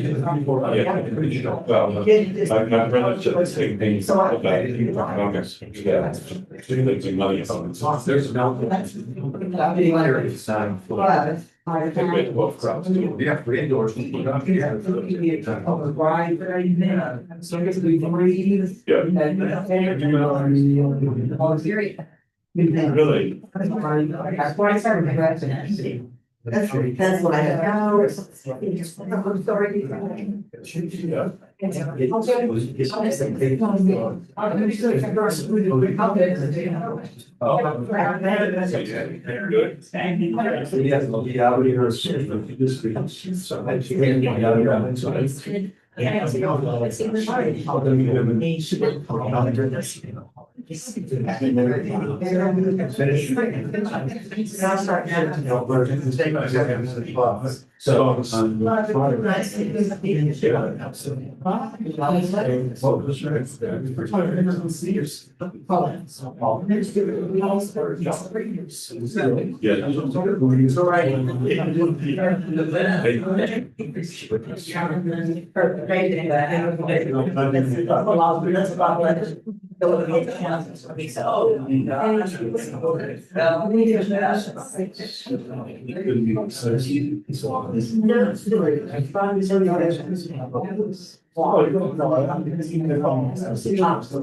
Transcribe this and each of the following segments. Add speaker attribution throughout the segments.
Speaker 1: Yeah, pretty sure. Well, my brother said the same thing about August. Yeah. Losing money on it. There's no. Both crops. Yeah, for indoors. Really?
Speaker 2: That's what I have.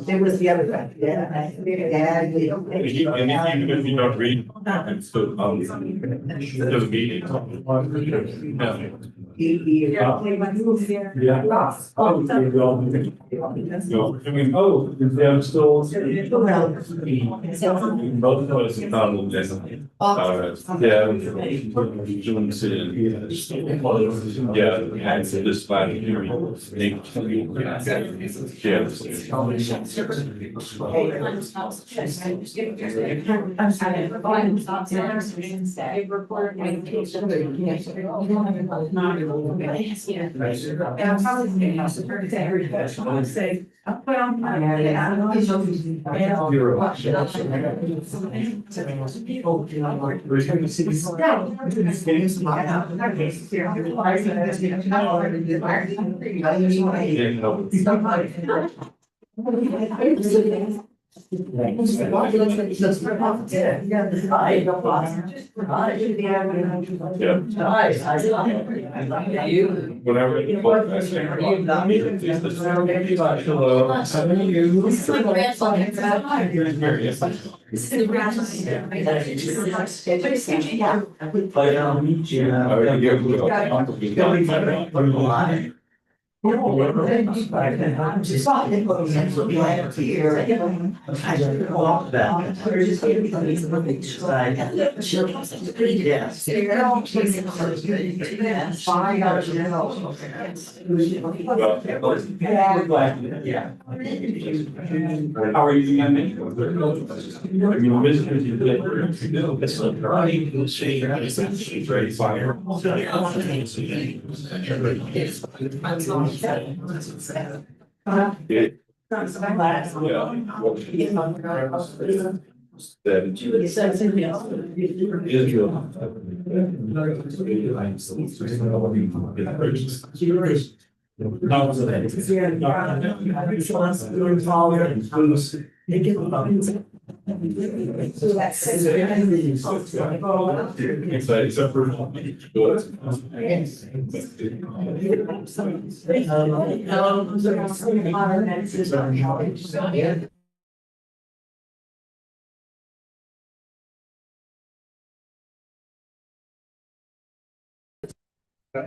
Speaker 2: It was the other guy. Yeah.
Speaker 1: Even if you don't read, it's still, those meetings. Yeah. I mean, oh, I'm still. Both of us are not yeah. Yeah, and so this plan here. Whenever you want, I say, how are you? I mean, very fire.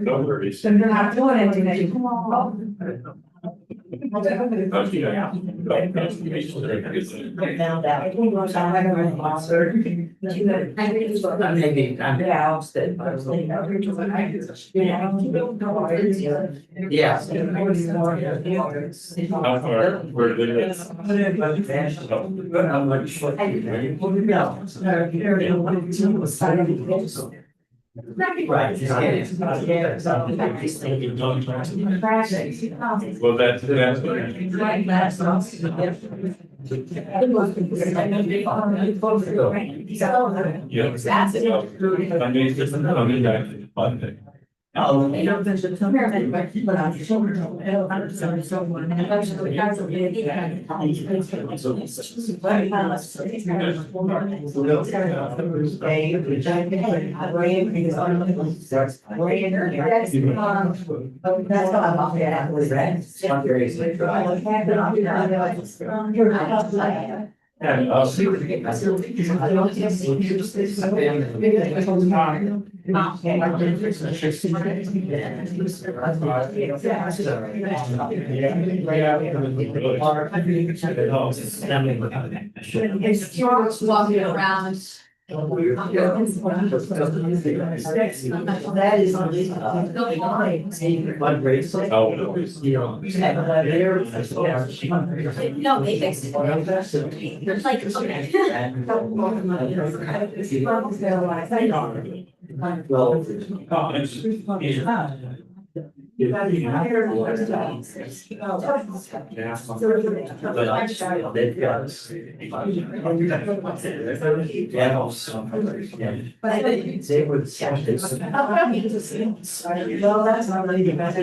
Speaker 1: No worries.
Speaker 2: They're not doing anything.
Speaker 1: Well, that's
Speaker 2: Oh, you know, there's a comparative, but I'm sure. That's what I'm off at, was that.
Speaker 1: And
Speaker 3: It's walking around.
Speaker 2: That is.
Speaker 3: No, they fixed it. Like,
Speaker 2: They would. Well, that's not really the best.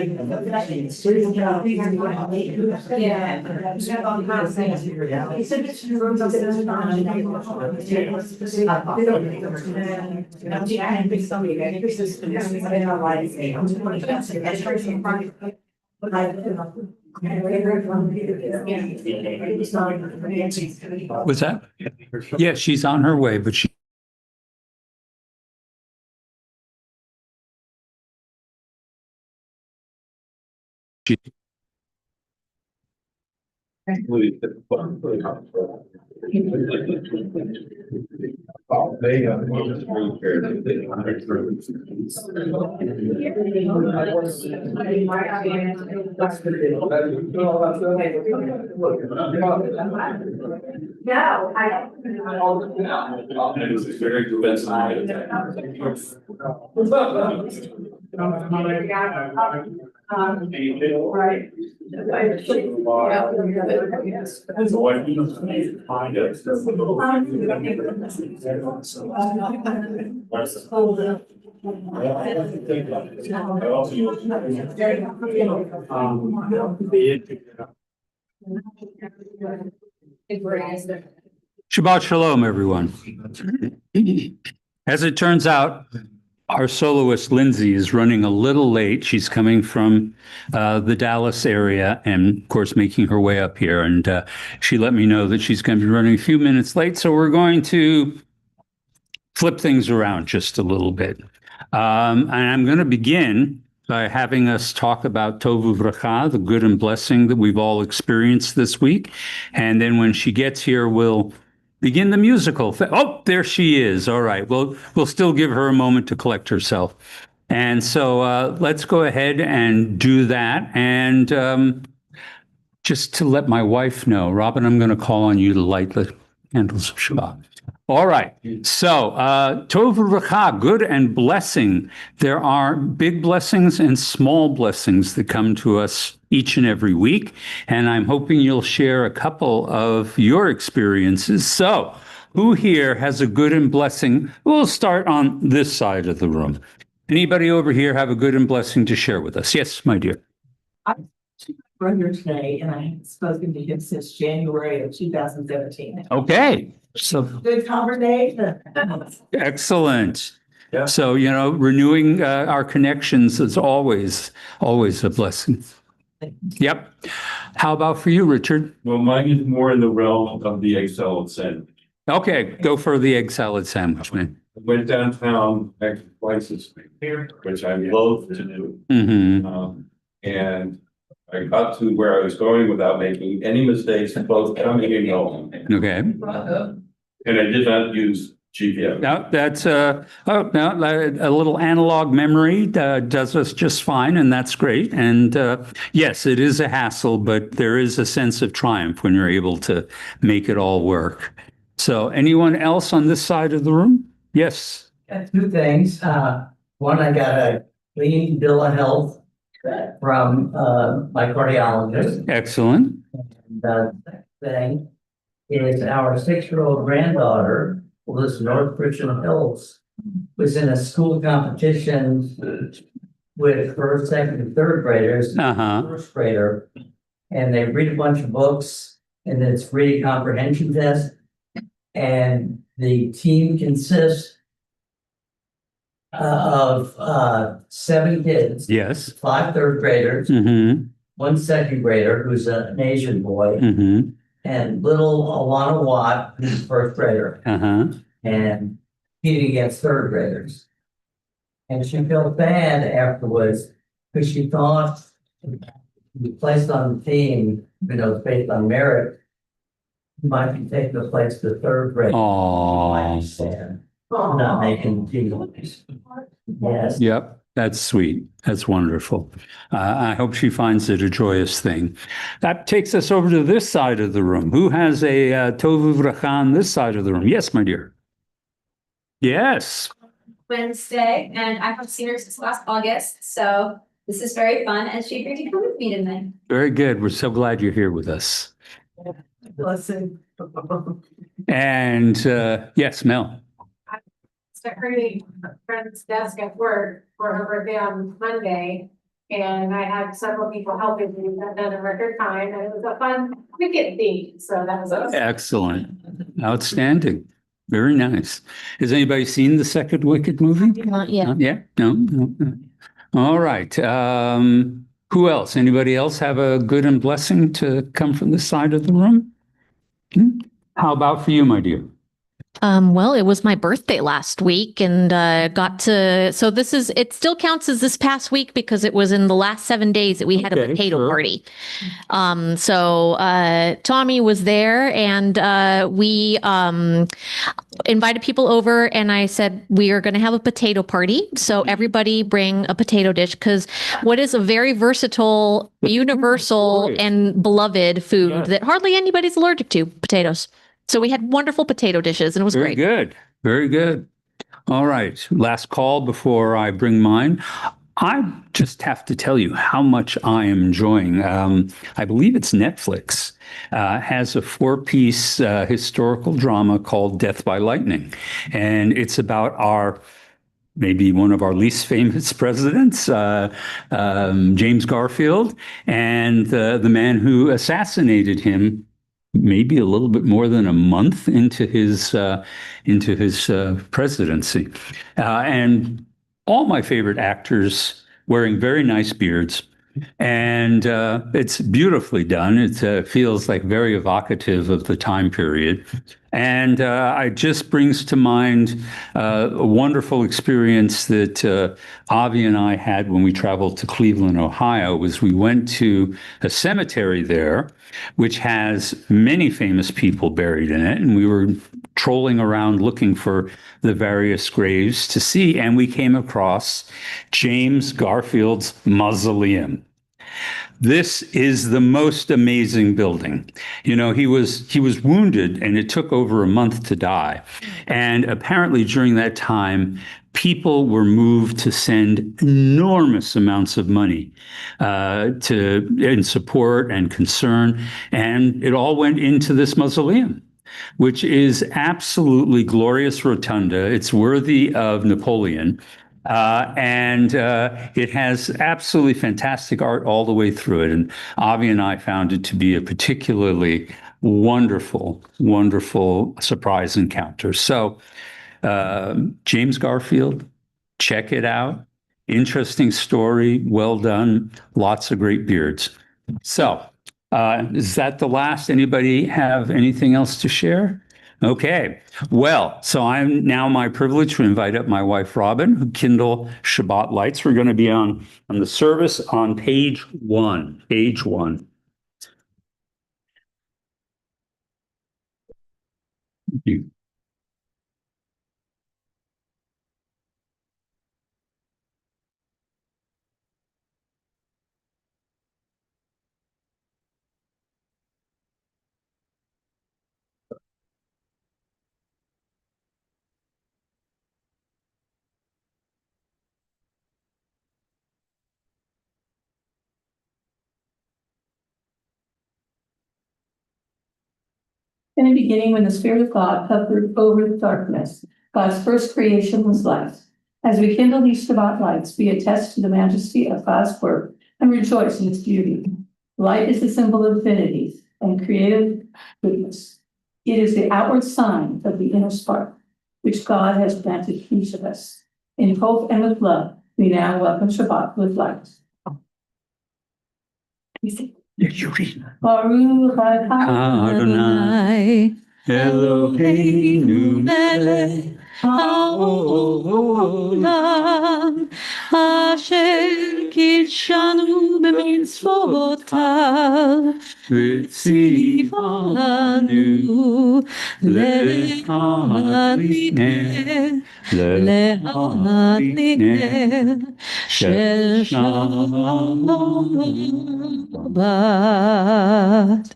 Speaker 4: What's that? Yeah, she's on her way, but she.
Speaker 2: No, I.
Speaker 1: it was very
Speaker 2: Right.
Speaker 4: Shabbat Shalom, everyone. As it turns out, our soloist Lindsay is running a little late. She's coming from the Dallas area and, of course, making her way up here. And she let me know that she's going to be running a few minutes late. So we're going to flip things around just a little bit. And I'm going to begin by having us talk about Tovu Vracha, the good and blessing that we've all experienced this week. And then when she gets here, we'll begin the musical. Oh, there she is. All right. Well, we'll still give her a moment to collect herself. And so let's go ahead and do that. And just to let my wife know, Robin, I'm going to call on you to light the candles of Shabbat. All right. So, Tov V'Racha, good and blessing. There are big blessings and small blessings that come to us each and every week. And I'm hoping you'll share a couple of your experiences. So, who here has a good and blessing? We'll start on this side of the room. Anybody over here have a good and blessing to share with us? Yes, my dear.
Speaker 5: Brother today, and I haven't spoken to him since January of 2017.
Speaker 4: Okay. So
Speaker 5: Good conversation.
Speaker 4: excellent.
Speaker 1: Yeah.
Speaker 4: So, renewing our connections is always a blessing. Yep. How about for you, Richard?
Speaker 1: Well, mine is more in the realm of the egg salad sandwich.
Speaker 4: Okay, go for the egg salad sandwich, man.
Speaker 1: I went downtown actually twice this week, which I loathe to do.
Speaker 4: Mm-hmm.
Speaker 1: And I got to where I was going without making any mistakes, both coming and going.
Speaker 4: Okay.
Speaker 1: And I did not use GPS.
Speaker 4: Now that's a little analog memory does us just fine, and that's great. And yes, it is a hassle, but there is a sense of triumph when you're able to make it all work. So, anyone else on this side of the room? Yes.
Speaker 5: Got two things. One, I got a clean bill of health from my cardiologist.
Speaker 4: Excellent.
Speaker 5: And the second thing is our 6-year-old granddaughter, Liz North Richmond Hills, was in a school competition with first, second, and third graders,
Speaker 4: Uh-huh.
Speaker 5: first grader, and they read a bunch of books, and it's reading comprehension test. And the team consists of 7 kids,
Speaker 4: Yes.
Speaker 5: 5 third graders,
Speaker 4: Mm-hmm.
Speaker 5: 1 second grader who's an Asian boy,
Speaker 4: Mm-hmm.
Speaker 5: and little Alana Watt, who's a first grader,
Speaker 4: Uh-huh.
Speaker 5: and competing against third graders. And she felt bad afterwards because she thought to be placed on the team, based on merit, might be taking the place of the third grade.
Speaker 4: Aw.
Speaker 5: Not making the team. Yes.
Speaker 4: Yep, that's sweet. That's wonderful. I hope she finds it a joyous thing. That takes us over to this side of the room. Who has a tovu vracha on this side of the room? Yes, my dear. Yes.
Speaker 3: Wednesday, and I haven't seen her since last August, so this is very fun, and she agreed to come with me tonight.
Speaker 4: Very good. We're so glad you're here with us.
Speaker 2: Blessing.
Speaker 4: And yes, Mel.
Speaker 6: Decorating a friend's desk at work for her birthday on Monday. And I had several people helping me, that done in record time, and it was a fun weekend theme, so that was awesome.
Speaker 4: Excellent. Outstanding. Very nice. Has anybody seen the second Wicked movie?
Speaker 3: Not yet.
Speaker 4: Not yet? No, no, no. All right. Who else? Anybody else have a good and blessing to come from this side of the room? How about for you, my dear?
Speaker 7: Well, it was my birthday last week and it still counts as this past week because it was in the last 7 days that we had a
Speaker 4: Okay,
Speaker 7: potato
Speaker 4: sure.
Speaker 7: party. Tommy was there and we invited people over and I said, we are going to have a potato party. So everybody bring a potato dish because what is a very versatile, universal,
Speaker 4: Right.
Speaker 7: and beloved food
Speaker 4: Yes.
Speaker 7: that hardly anybody's allergic to, potatoes. So we had wonderful potato dishes and it was
Speaker 4: Very
Speaker 7: great.
Speaker 4: good. Very good. All right. Last call before I bring mine. I just have to tell you how much I am enjoying. I believe it's Netflix, has a 4-piece historical drama called Death by Lightning. And it's about maybe one of our least famous presidents, James Garfield, and the man who assassinated him maybe a little bit more than a month into his presidency, and all my favorite actors wearing very nice beards, and it's beautifully done. It feels like very evocative of the time period, and it just brings to mind a wonderful experience that Avi and I had when we traveled to Cleveland, Ohio. Was we went to a cemetery there, which has many famous people buried in it. And we were trolling around looking for the various graves to see. And we came across James Garfield's mausoleum. This is the most amazing building. You know, he was wounded and it took over a month to die. And apparently during that time, people were moved to send enormous amounts of money in support and concern. And it all went into this mausoleum, which is absolutely glorious rotunda. It's worthy of Napoleon. And it has absolutely fantastic art all the way through it. And Avi and I found it to be a particularly wonderful, wonderful surprise encounter. So James Garfield, check it out. Interesting story, well done, lots of great beards. So is that the last? Anybody have anything else to share? Okay, well, so I'm now my privilege to invite up my wife, Robin, who kindle Shabbat lights. We're going to be on the service on page 1. Page 1. Thank you.
Speaker 8: In the beginning, when the Spirit of God hovered over the darkness, God's first creation was light.
Speaker 2: As we kindle these Shabbat lights, we attest to the majesty of God's work and rejoice in its beauty. Light is the symbol of divinity and creative goodness. It is the outward sign of the inner spark, which God has planted in each of us. In hope and with love, we now welcome Shabbat with light. Baruch atah
Speaker 4: Adonai, Eloheinu melech haolam, asher kidshanu b'mitzvotav, v'tzivanu le'adlineh shel Shabbat.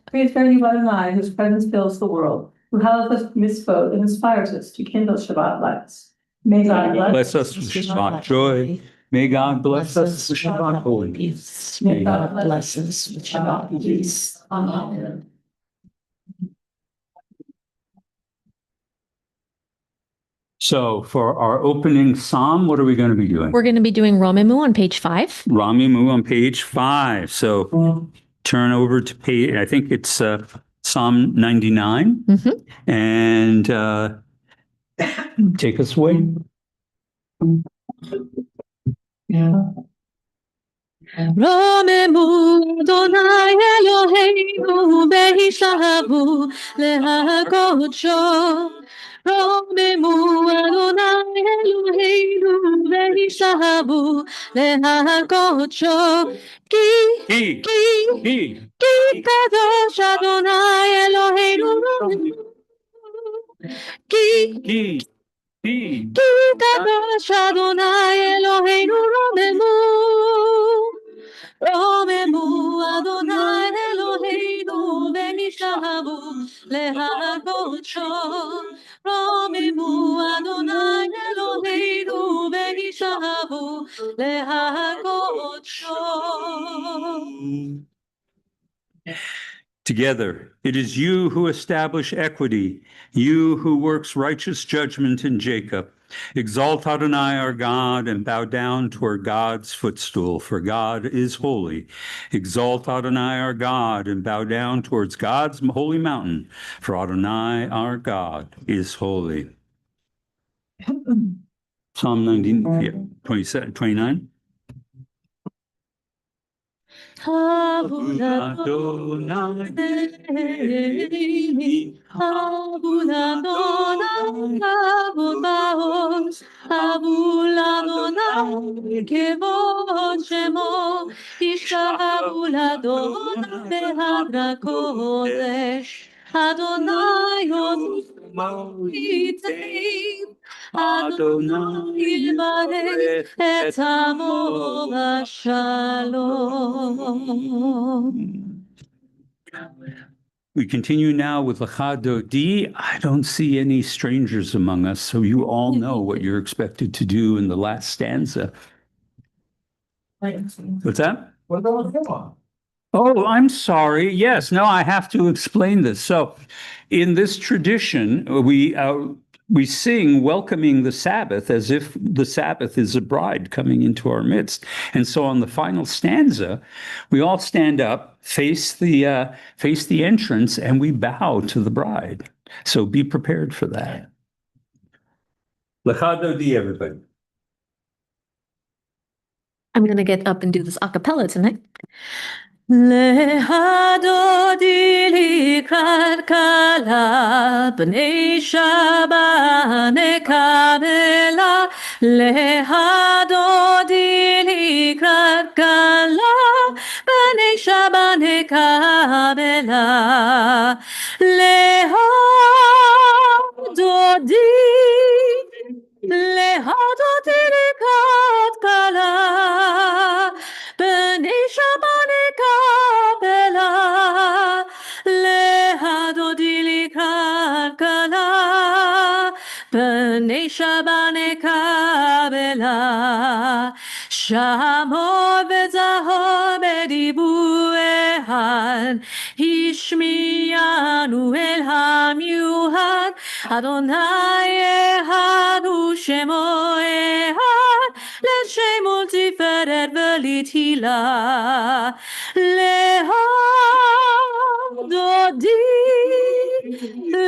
Speaker 2: Praise very Adonai, whose presence fills the world, who helps us mitzvot and inspires us to kindle Shabbat lights. May God
Speaker 4: Bless us with Shabbat joy. May God bless us with Shabbat holiness.
Speaker 2: May God bless us with Shabbat peace. Amen.
Speaker 4: So for our opening psalm, what are we going to be doing?
Speaker 7: We're going to be doing Romemu on page 5.
Speaker 4: Ramimu on page 5. So turn over to page, I think it's Psalm 99. And take us away.
Speaker 7: רוממו אדוני אלוהינו בהישבעו להקודשו. רוממו אדוני אלוהינו בהישבעו להקודשו. כי קדוש אדוני אלוהינו רוממו. כי קדוש אדוני אלוהינו רוממו. רוממו אדוני אלוהינו בהישבעו להקודשו. רוממו אדוני אלוהינו בהישבעו להקודשו.
Speaker 4: Together, it is you who establish equity, you who works righteous judgment in Jacob. Exalt Adonai our God and bow down toward God's footstool, for God is holy. Exalt Adonai our God and bow down towards God's holy mountain, for Adonai our God is holy. Psalm 29.
Speaker 7: Adonai ilbarech et amo shalom.
Speaker 4: We continue now with Lecha Dodi. I don't see any strangers among us, so you all know what you're expected to do in the last stanza. What's that?
Speaker 1: What about him?
Speaker 4: Oh, I'm sorry. Yes, no, I have to explain this. So in this tradition, we sing welcoming the Sabbath as if the Sabbath is a bride coming into our midst. And so on the final stanza, we all stand up, face the entrance, and we bow to the bride. So be prepared for that. Lecha Dodi, everybody.
Speaker 7: I'm going to get up and do this a cappella tonight. Lecha Dodi likrat kala b'nei Shabbat nekabela. Lecha Dodi likrat kala b'nei Shabbat nekabela. Lecha Dodi likrat kala b'nei Shabbat nekabela. Lecha Dodi likrat kala b'nei Shabbat nekabela. Shamor v'zahor b'dibur echad, Hishmiyanu el hamiuhad,
Speaker 8: Adonai echad u'shemo echad, l'shemo tiferet v'litila, lehadodi,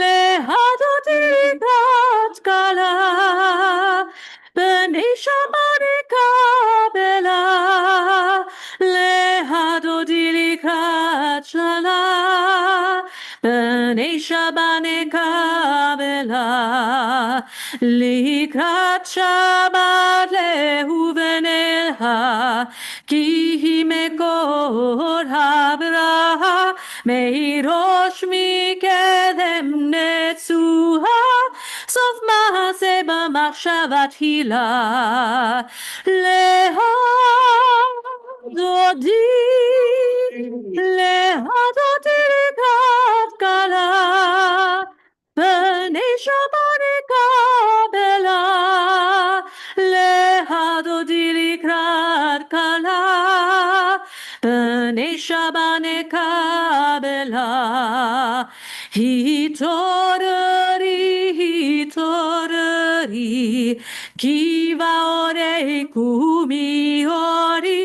Speaker 8: lehadodi kat kala, b'nei shabbat kabela, lehadodi likat shala, b'nei shabbat kabela, likat shabbat lehu v'nelha, ki hi mekor habraha, meirosh mikedem netzuha, sof maaseh b'machshava tchila, lehadodi, lehadodi likat kala, b'nei shabbat kabela, lehadodi likrat kala, b'nei shabbat kabela, hitoreri, ki va'orei kumi ori,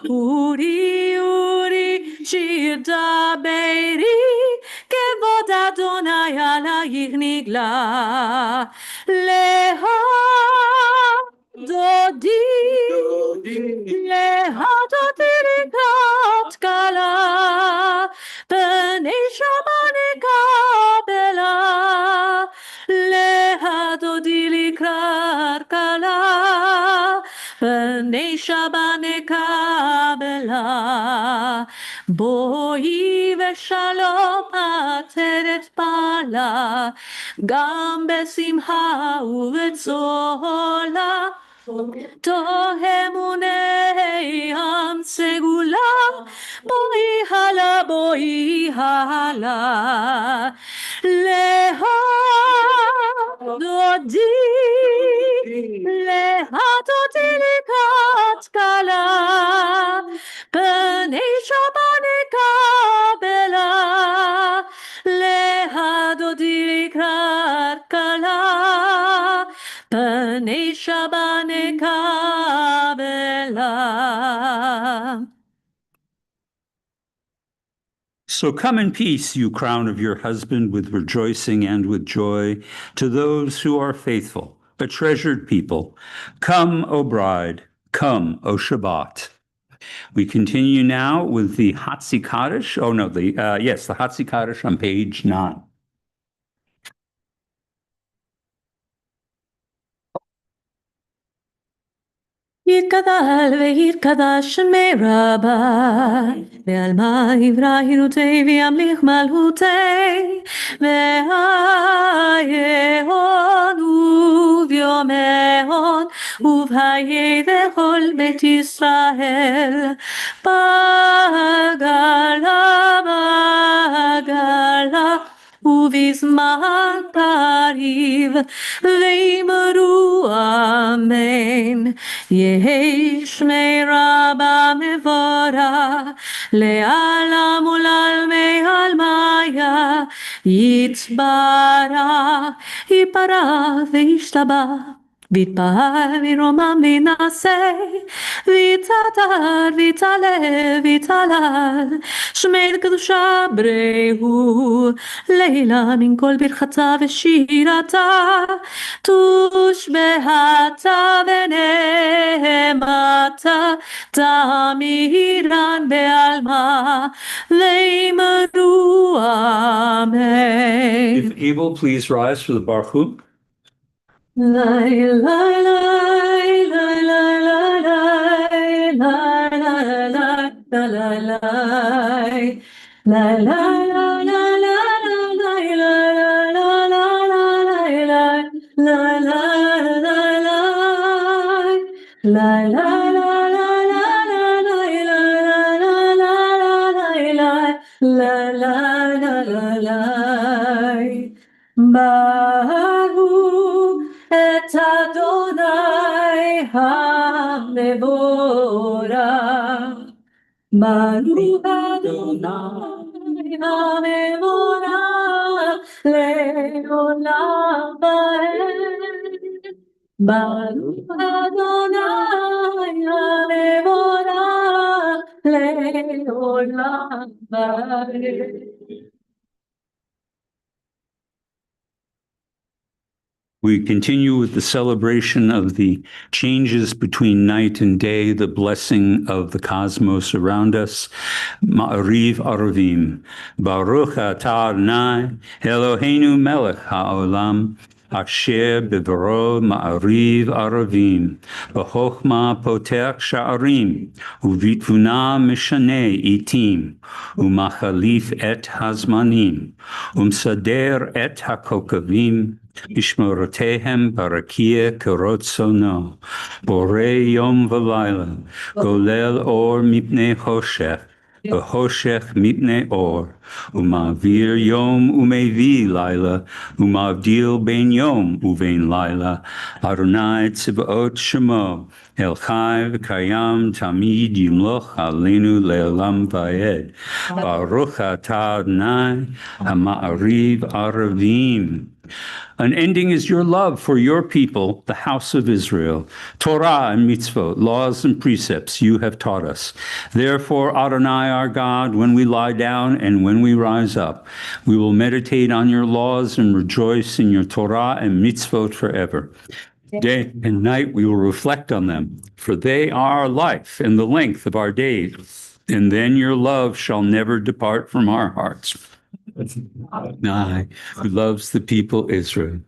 Speaker 8: uri, shir daberi, kevod Adonai alayich nigla, lehadodi, lehadodi likat kala, b'nei shabbat kabela, lehadodi likat kala, b'nei shabbat kabela, boi v'shalom ateret pala, gam besimha u'betzola, tohemunei am segula, boi hala, lehadodi, lehadodi likat kala, b'nei shabbat kabela, lehadodi likat kala, b'nei shabbat kabela.
Speaker 4: So come in peace, you crown of your husband, with rejoicing and with joy, to those who are faithful, a treasured people. Come, O bride, come, O Shabbat. We continue now with the Hatzi Kaddish. The Hatzi Kaddish on page 9.
Speaker 8: יתגדל ויתקדש שמי רבי, ועל מה יברא הילותי וימליך מלכותי, והיהון וביומהון ובחיי וכל בית ישראל, בגלה ובזמן קריב, ואמרו אמן. יהי שמי רבה מבורך, לעלם ולעלמי עלמיה, יתברך, יפרח וישתבח, ויתפאר וירומם וינשא, ויתהדר ויתעלה ויתהלל, שמי לקדושה בריהו, לילה מן כל ברכתה ושירתה, תושבעתה ונאמתה, תמירן בעלמה, ואמרו אמן.
Speaker 4: If able, please rise for the Baruch Hu.
Speaker 8: Lai lai lai lai lai lai lai lai lai lai lai lai lai Baruch et Adonai ha-mevorach. Baruch Adonai ha-mevorach, לעולם ועד. ברוך אדוני המבורך לעולם ועד.
Speaker 4: We continue with the celebration of the changes between night and day, the blessing of the cosmos around us. Ma'ariv Aravim. Baruch atah Adonai, Eloheinu melech ha'olam, asher bevaro ma'ariv aravim. B'chokhmah potech sha'arim, uvitvuna mishaneh itim, umachalif et hazmanim, umsader et hakokavim, Ishmorotehem barakia karotsono, bore yom v'layla, golel or mipnei choshech, v'choshech mipnei or, umavir yom umevi laila, umavdil ben yom uvein laila, Adonai tzivot shemo, El chai v'kayam tamid yimloch aleinu le'olam va'ed, Baruch atah Adonai ha'ma'ariv aravim. Unending is your love for your people, the house of Israel. Torah and mitzvot, laws and precepts you have taught us. Therefore, Adonai our God, when we lie down and when we rise up, we will meditate on your laws and rejoice in your Torah and mitzvot forever. Day and night we will reflect on them, for they are life and the length of our days. And then your love shall never depart from our hearts. Adonai, who loves the people Israel.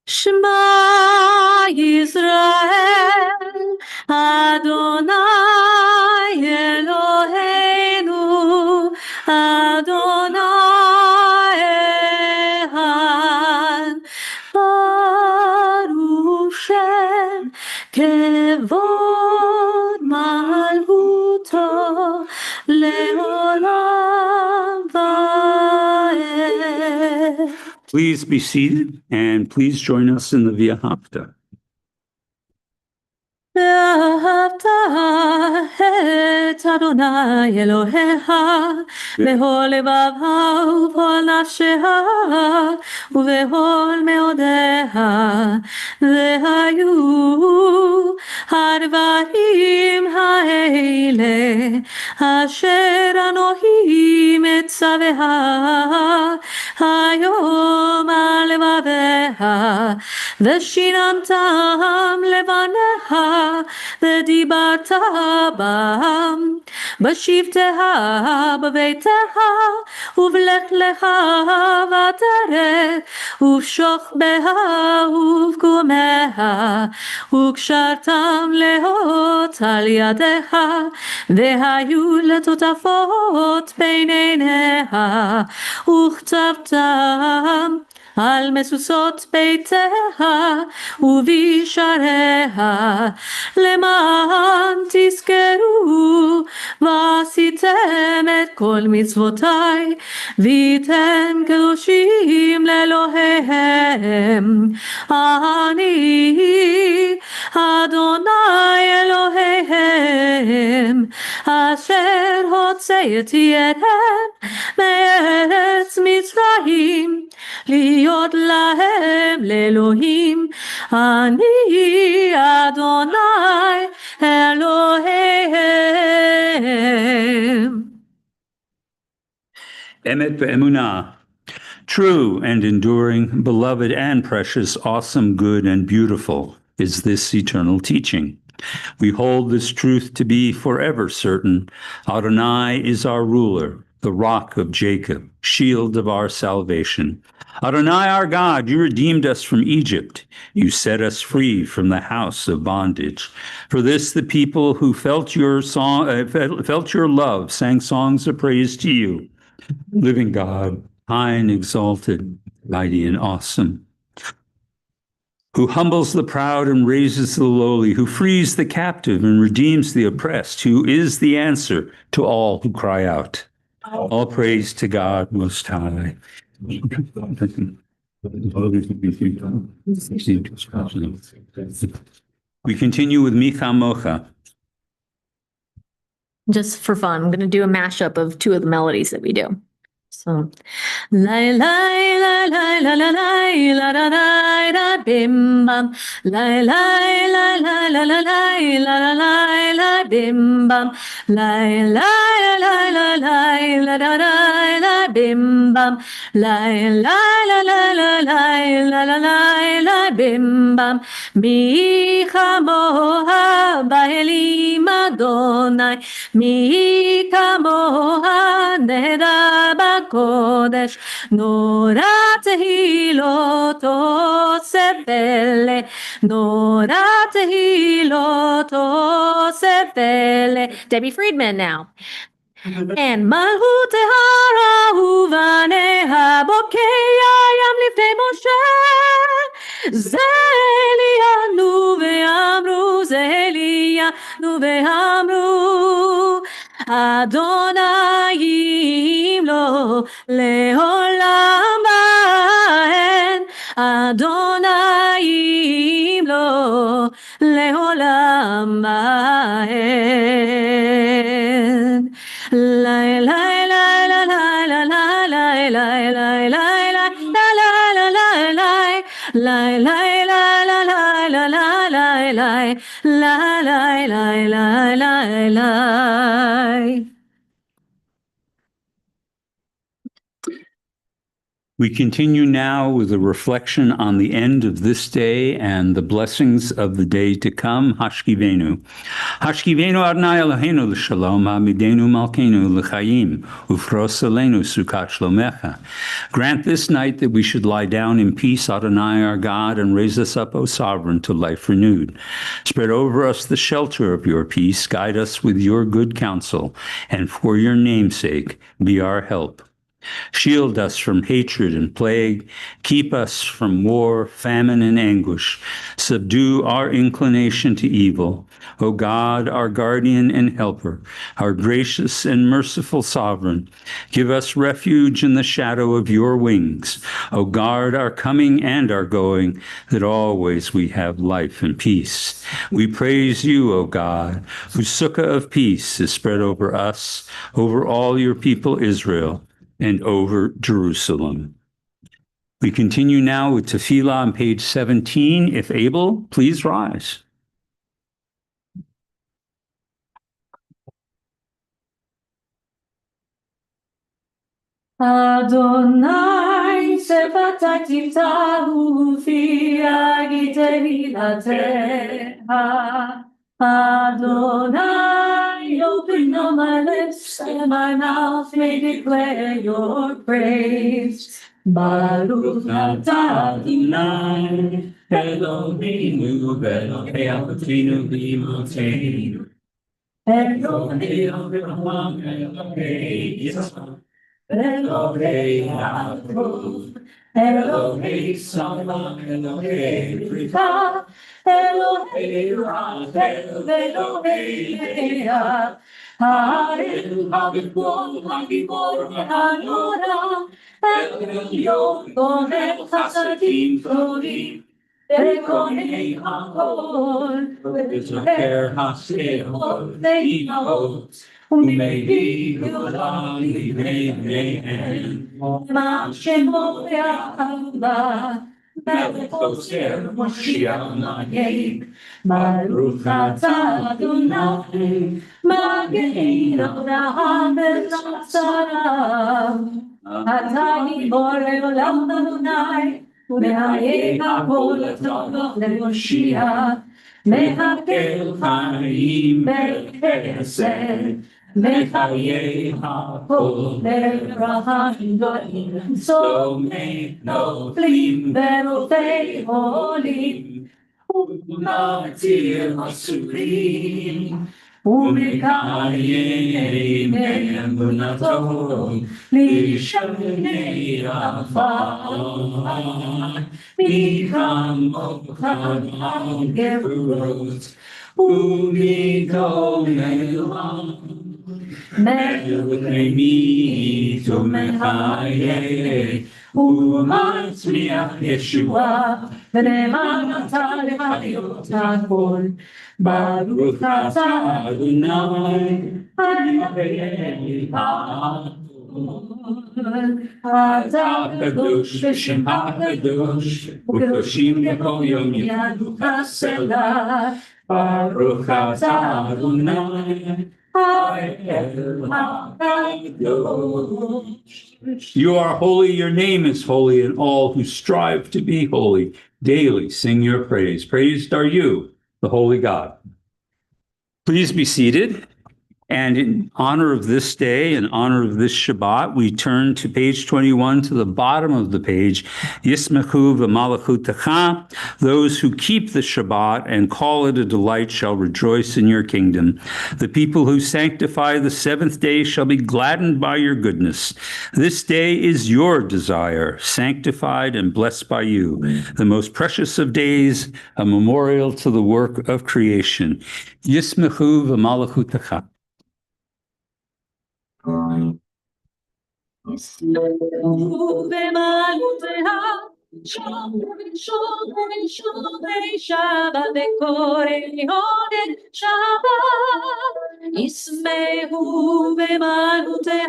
Speaker 8: Shema Yisrael, Adonai Eloheinu, Adonai Echad, Baruch Shem Kevod Malchuto Leolam Vaed.
Speaker 4: Please be seated and please join us in the Via Hafta.
Speaker 8: ואהבת את אדוני אלוהיך בכל לבבך ובכל נפשך ובכל מאודך והיו הדברים האלה אשר אנוכי מצווה היום על לבביך ושיננתם לבניך ודיברת בם בשבתך בביתך ובלכתך בדרך ובשוכבך ובקומך וקשרתם לאות על ידך והיו לטוטפות בין עיניך וכתבתם על משושות ביתך ובשעריך למען תזכרו ועשיתם את כל מצוותיי והייתם קדושים לאלוהיהם. אני אדוני אלוהיהם אשר הוצאתיהם מארץ מצרים להיות להם לאלוהים. אני אדוני אלוהיהם.
Speaker 4: Emet ve'emunah. True and enduring, beloved and precious, awesome, good, and beautiful is this eternal teaching. We hold this truth to be forever certain. Adonai is our ruler, the rock of Jacob, shield of our salvation. Adonai our God, you redeemed us from Egypt. You set us free from the house of bondage. For this, the people who felt your love sang songs of praise to you. Living God, high and exalted, mighty and awesome, who humbles the proud and raises the lowly, who frees the captive and redeems the oppressed, who is the answer to all who cry out. All praise to God Most High. We continue with Micha Mocha.
Speaker 7: Just for fun, I'm going to do a mashup of two of the melodies that we do. So,
Speaker 8: Lai lai lai lai la la lai la da da da bim bam. Lai lai lai lai la la lai la la lai la bim bam. Lai lai lai lai lai la da da da bim bam. Lai lai lai lai lai lai la la lai la bim bam. Mi chamoha ba'elim Adonai. Mi kamoha neda bakodesh, nora tehiloto sepele, nora tehiloto sepele. Debbie Friedman now. And Malhut Tehara Uvaneha Bokeya Yam Lifte Moshe Zelia Nuve Amru Zelia Nuve Amru Adonai Imlo Leolam Bahen Adonai Imlo Leolam Bahen Lai lai lai la lai la lai lai lai lai lai la la la la lai lai lai la la lai la la lai lai la lai lai lai lai lai.
Speaker 4: We continue now with a reflection on the end of this day and the blessings of the day to come. Hashkivenu. Hashkivenu Adonai Eloheinu l'shalom, ha'amidenu malkeinu l'chaim, ufros aleinu sukat shlomecha. Grant this night that we should lie down in peace, Adonai our God, and raise us up, O sovereign, to life renewed. Spread over us the shelter of your peace, guide us with your good counsel, and for your name's sake be our help. Shield us from hatred and plague. Keep us from war, famine, and anguish. Subdue our inclination to evil. O God, our guardian and helper, our gracious and merciful sovereign, give us refuge in the shadow of your wings. O guard our coming and our going, that always we have life and peace. We praise you, O God, whose sukkah of peace is spread over us, over all your people Israel, and over Jerusalem. We continue now with Tefillah on page 17. If able, please rise.
Speaker 8: Adonai sefatai tiftahu fi tehillah. Adonai, open all my lips, and my mouth may declare your praise. Baruch atah Adonai, Eloheinu v'Elokei Avotinu v'Imotzeinu. Elohei Avraham, Elohei Yitzchak, Elohei Yaakov, Elohei Sarah, Elohei Rivka, Elohei Rachel, Elohei Leah, Ha'el Ha'gibor, Ha'gibor Ha'nora, Elyon Gomer Chasadim Tovim, Bekonei Hakol, Bezocher HaSeot Leimot, Umevi Gula Livnei Mehem, Ma Shemo Yahweh, Melech Oser Moshiach Magid, Baruch atah Adonai, Magid Avraham v'Natzarav, Atah Gibor Le'olam Adonai, U'mehaye hakol Tov leMoshiach, Mehakel Chaim B'Chesed, Mechaye hakol B'Raham, so make no flim V'rofei holim, U'matir hasurim, U'mekayem emunato, Lishanei afar, Michamocha gerut, U'midom elam, Melchemi Tumechaye, U'matzmiach Yeshua, V'ne'eman atah lehayot hakol, Baruch atah Adonai, Adonai אתה קדוש בשם הקדוש, וקדושים לכל יום ידו חסדה. ברוך אתה אדוני, האל הקדוש.
Speaker 4: You are holy, your name is holy, and all who strive to be holy daily sing your praise. Praised are you, the holy God. Please be seated. And in honor of this day, in honor of this Shabbat, we turn to page 21 to the bottom of the page. Yismechu v'malachutecha, those who keep the Shabbat and call it a delight shall rejoice in your kingdom. The people who sanctify the seventh day shall be gladdened by your goodness. This day is your desire, sanctified and blessed by you, the most precious of days, a memorial to the work of creation. Yismechu v'malachutecha.
Speaker 8: ובמעלותיה שומרי שומרי שומרי שבת וקורא עונג שבת ישמחו במעלותיה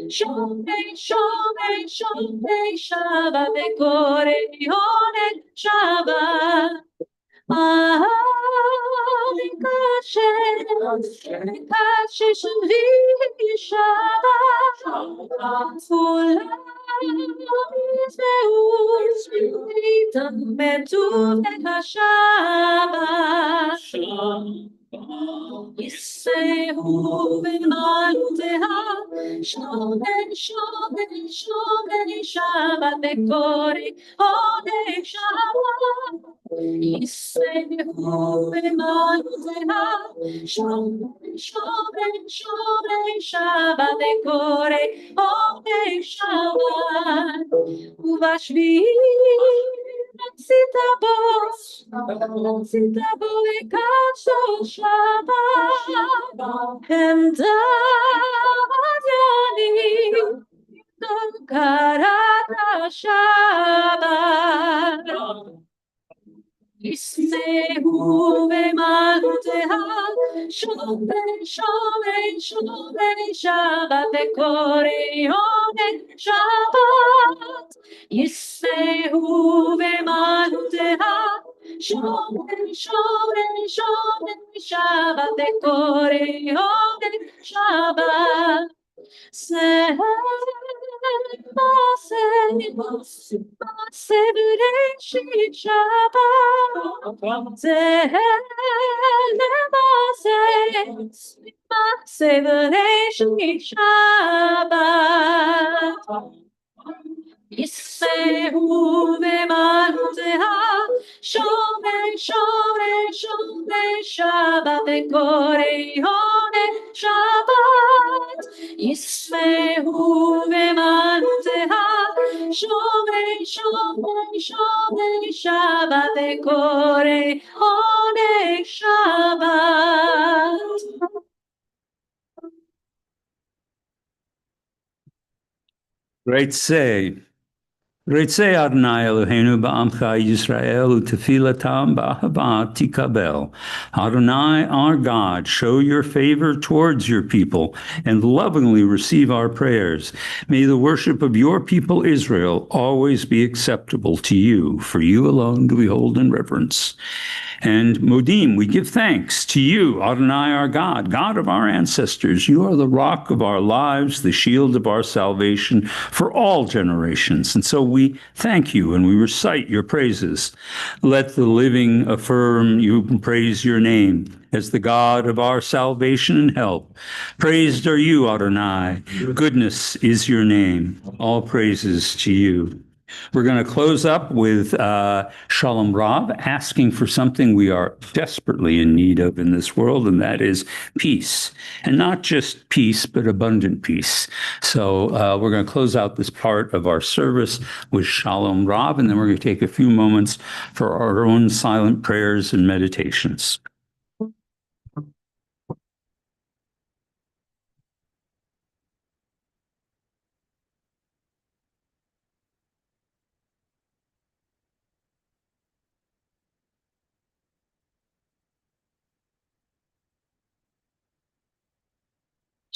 Speaker 8: שומרי שומרי שומרי שבת וקורא עונג שבת מקשש וישבת כולם יזמעו ויתעמתו השבת ישמחו במעלותיה שומרי שומרי שומרי שבת וקורא עונג שבת ישמחו במעלותיה שומרי שומרי שומרי שבת וקורא עונג שבת ובשביעי רצית בו וקדשו שבת עמדת יונים קראת שבת ישמחו במעלותיה שומרי שומרי שומרי שבת וקורא עונג שבת ישמחו במעלותיה שומרי שומרי שומרי שבת וקורא עונג שבת מעשה בראשית שבת מעשה בראשית שבת ישמחו במעלותיה שומרי שומרי שומרי שבת וקורא עונג שבת ישמחו במעלותיה שומרי שומרי שומרי שבת וקורא עונג שבת.
Speaker 4: Great say Adonai Eloheinu ba'amcha Yisrael u'tefilatam ba'ahava tikabel. Adonai, our God, show your favor towards your people and lovingly receive our prayers. May the worship of your people Israel always be acceptable to you, for you alone do we hold in reverence. And Modim, we give thanks to you, Adonai, our God, God of our ancestors. You are the rock of our lives, the shield of our salvation for all generations. And so we thank you and we recite your praises. Let the living affirm you, praise your name as the God of our salvation and help. Praised are you, Adonai. Goodness is your name. All praises to you. We're going to close up with Shalom Rav asking for something we are desperately in need of in this world, and that is peace. And not just peace, but abundant peace. So we're going to close out this part of our service with Shalom Rav, and then we're going to take a few moments for our own silent prayers and meditations.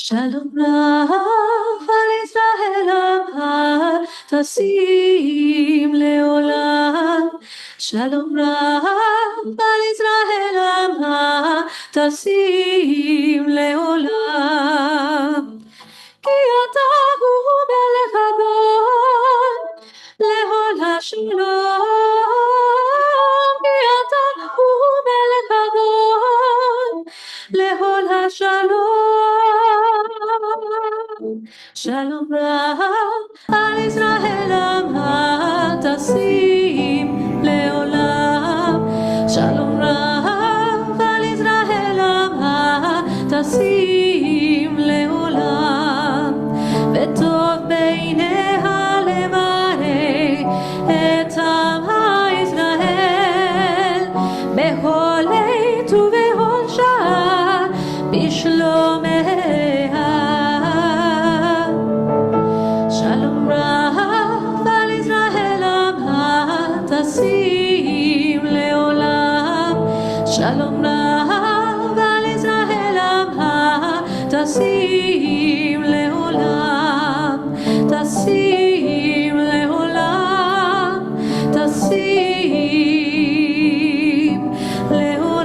Speaker 8: Shalom Rav ישראל עמך תשים לעולם. שלום רב על ישראל עמך תשים לעולם. כי אתה הוא מלך הגון להוד השלום. כי אתה הוא מלך הגון להוד השלום. שלום רב על ישראל עמך תשים לעולם. שלום רב על ישראל עמך תשים לעולם. וטוב בעיניה למראה את עמך ישראל בכל עת ובכל שעה בשלומיה. שלום רב על ישראל עמך תשים לעולם. שלום רב על ישראל עמך תשים לעולם. תשים לעולם. תשים לעולם.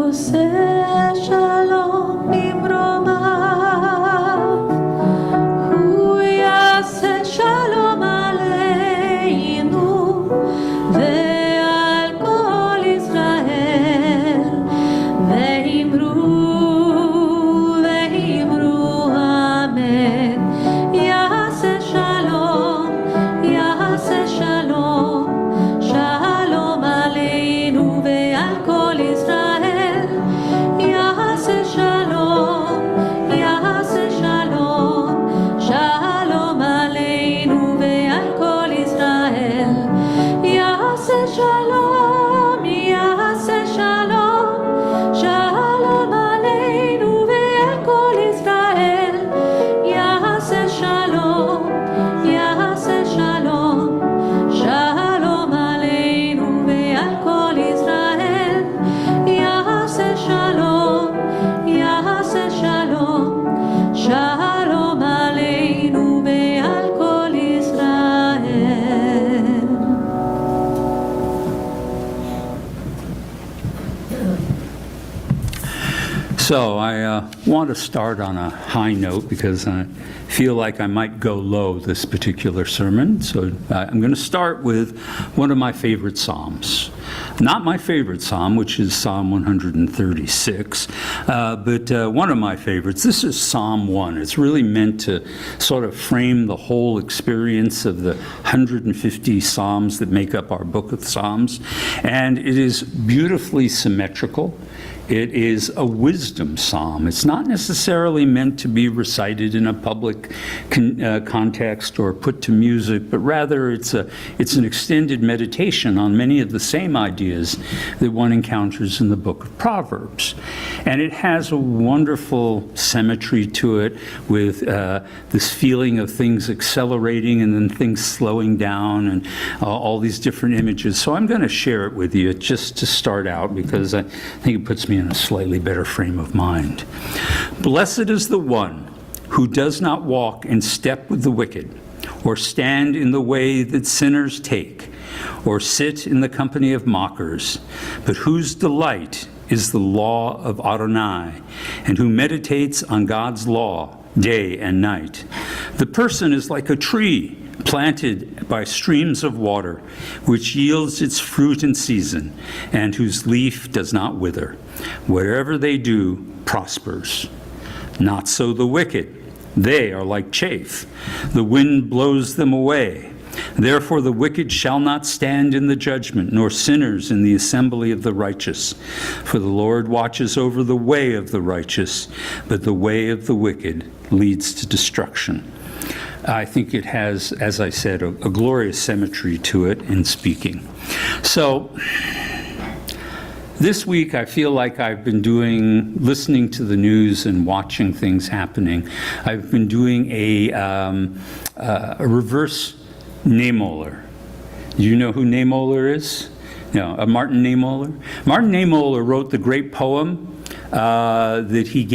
Speaker 8: עושה שלום במרומיו, הוא יעשה שלום עלינו ועל כל ישראל. ואמרו אמן. יעשה שלום, יעשה שלום, שלום עלינו ועל כל ישראל. יעשה שלום, יעשה שלום, שלום עלינו ועל כל ישראל. יעשה שלום, יעשה שלום, שלום עלינו ועל כל ישראל. יעשה שלום, יעשה שלום, שלום עלינו ועל כל ישראל. יעשה שלום, יעשה שלום, שלום עלינו ועל כל ישראל.
Speaker 4: So I want to start on a high note because I feel like I might go low this particular sermon. So I'm going to start with one of my favorite Psalms. Not my favorite Psalm, which is Psalm 136, but one of my favorites. This is Psalm 1. It's really meant to sort of frame the whole experience of the 150 Psalms that make up our book of Psalms. And it is beautifully symmetrical. It is a wisdom psalm. It's not necessarily meant to be recited in a public context or put to music, but rather it's an extended meditation on many of the same ideas that one encounters in the book of Proverbs. And it has a wonderful symmetry to it with this feeling of things accelerating and then things slowing down and all these different images. So I'm going to share it with you just to start out because I think it puts me in a slightly better frame of mind. Blessed is the one who does not walk in step with the wicked, or stand in the way that sinners take, or sit in the company of mockers, but whose delight is the law of Adonai, and who meditates on God's law day and night. The person is like a tree planted by streams of water, which yields its fruit in season, and whose leaf does not wither. Whatever they do prospers. Not so the wicked. They are like chaff. The wind blows them away. Therefore the wicked shall not stand in the judgment, nor sinners in the assembly of the righteous. For the Lord watches over the way of the righteous, but the way of the wicked leads to destruction. I think it has, as I said, a glorious symmetry to it in speaking. So this week, I feel like I've been listening to the news and watching things happening. I've been doing a reverse Niemöller. Do you know who Niemöller is? No, Martin Niemöller. Martin Niemöller wrote the great poem that he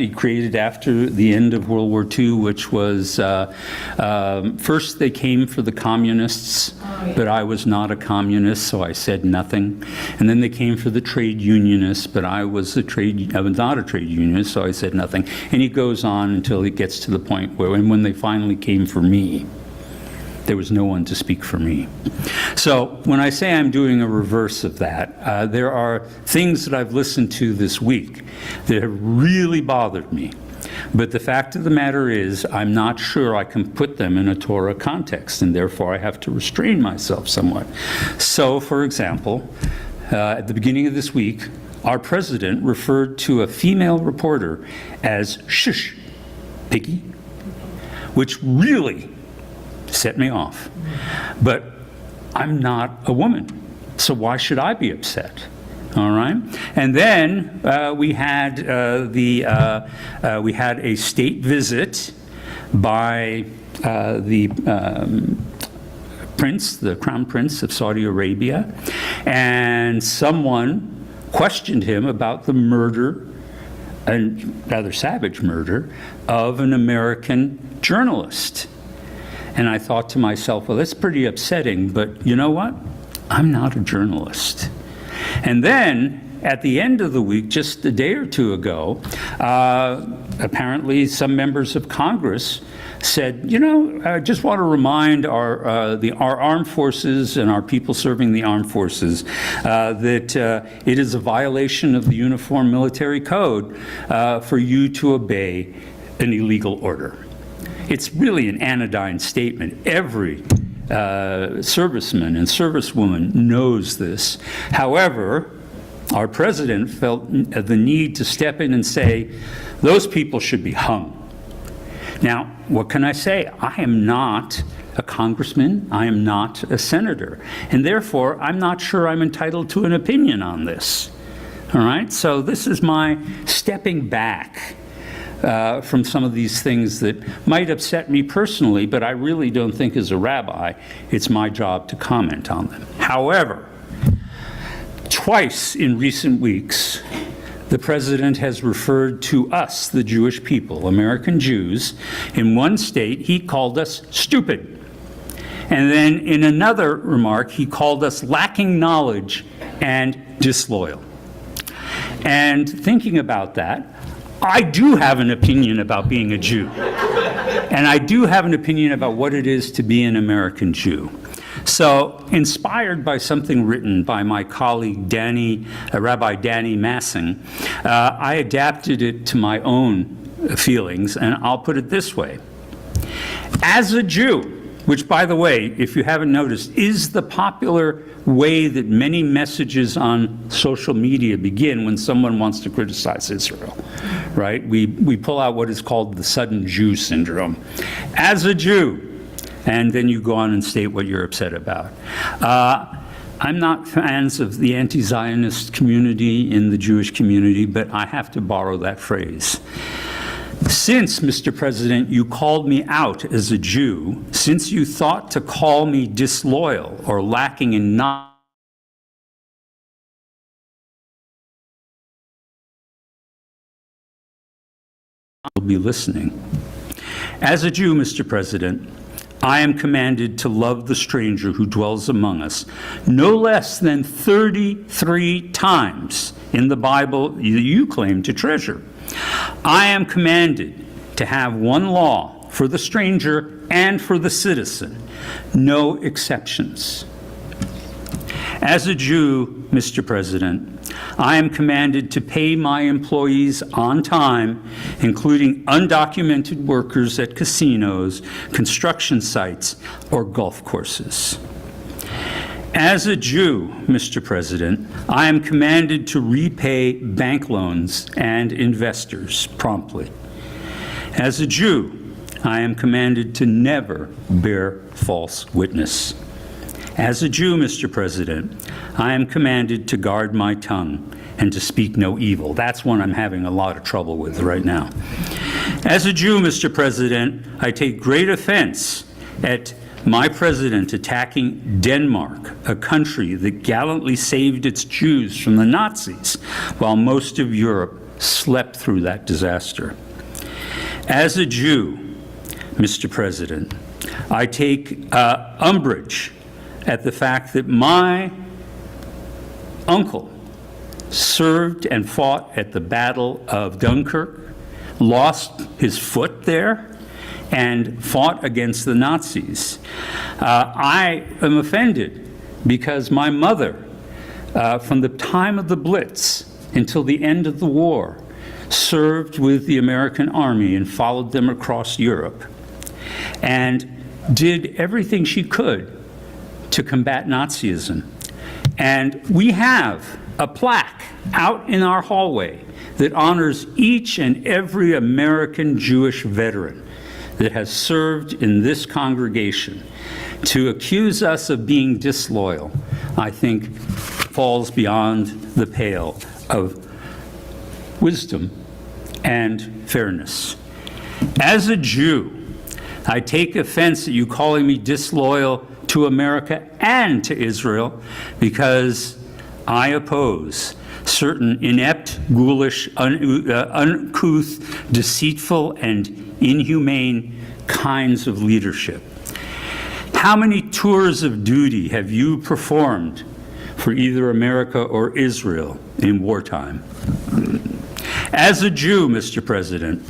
Speaker 4: created after the end of World War II, which was, first they came for the communists, but I was not a communist, so I said nothing. And then they came for the trade unionists, but I was not a trade unionist, so I said nothing. And he goes on until he gets to the point where, when they finally came for me, there was no one to speak for me. So when I say I'm doing a reverse of that, there are things that I've listened to this week that have really bothered me. But the fact of the matter is, I'm not sure I can put them in a Torah context, and therefore I have to restrain myself somewhat. So, for example, at the beginning of this week, our president referred to a female reporter as shush, piggy, which really set me off. But I'm not a woman, so why should I be upset? All right, and then we had a state visit by the Crown Prince of Saudi Arabia, and someone questioned him about the murder, a rather savage murder, of an American journalist. And I thought to myself, well, that's pretty upsetting, but you know what? I'm not a journalist. And then, at the end of the week, just a day or two ago, apparently some members of Congress said, you know, I just want to remind our armed forces and our people serving the armed forces that it is a violation of the Uniform Military Code for you to obey an illegal order. It's really an anodyne statement. Every serviceman and servicewoman knows this. However, our president felt the need to step in and say, those people should be hung. Now, what can I say? I am not a congressman. I am not a senator. And therefore, I'm not sure I'm entitled to an opinion on this. All right? So this is my stepping back from some of these things that might upset me personally, but I really don't think as a rabbi it's my job to comment on them. However, twice in recent weeks, the president has referred to us, the Jewish people, American Jews. In one state, he called us stupid. And then in another remark, he called us lacking knowledge and disloyal. And thinking about that, I do have an opinion about being a Jew. And I do have an opinion about what it is to be an American Jew. So, inspired by something written by my colleague Rabbi Danny Massing, I adapted it to my own feelings, and I'll put it this way. As a Jew, which, by the way, if you haven't noticed, is the popular way that many messages on social media begin when someone wants to criticize Israel, right? We pull out what is called the sudden Jew syndrome. As a Jew, and then you go on and state what you're upset about. I'm not fans of the anti-Zionist community in the Jewish community, but I have to borrow that phrase. Since, Mr. President, you called me out as a Jew, since you thought to call me disloyal or lacking in knowledge, I'll be listening. As a Jew, Mr. President, I am commanded to love the stranger who dwells among us, no less than 33 times in the Bible you claim to treasure. I am commanded to have one law for the stranger and for the citizen, no exceptions. As a Jew, Mr. President, I am commanded to pay my employees on time, including undocumented workers at casinos, construction sites, or golf courses. As a Jew, Mr. President, I am commanded to repay bank loans and investors promptly. As a Jew, I am commanded to never bear false witness. As a Jew, Mr. President, I am commanded to guard my tongue and to speak no evil. That's one I'm having a lot of trouble with right now. As a Jew, Mr. President, I take great offense at my president attacking Denmark, a country that gallantly saved its Jews from the Nazis, while most of Europe slept through that disaster. As a Jew, Mr. President, I take umbrage at the fact that my uncle served and fought at the Battle of Dunkirk, lost his foot there, and fought against the Nazis. I am offended because my mother, from the time of the Blitz until the end of the war, served with the American Army and followed them across Europe and did everything she could to combat Nazism. And we have a plaque out in our hallway that honors each and every American Jewish veteran that has served in this congregation. To accuse us of being disloyal, I think, falls beyond the pale of wisdom and fairness. As a Jew, I take offense at you calling me disloyal to America and to Israel because I oppose certain inept, ghoulish, uncouth, deceitful, and inhumane kinds of leadership. How many tours of duty have you performed for either America or Israel in wartime? As a Jew, Mr. President,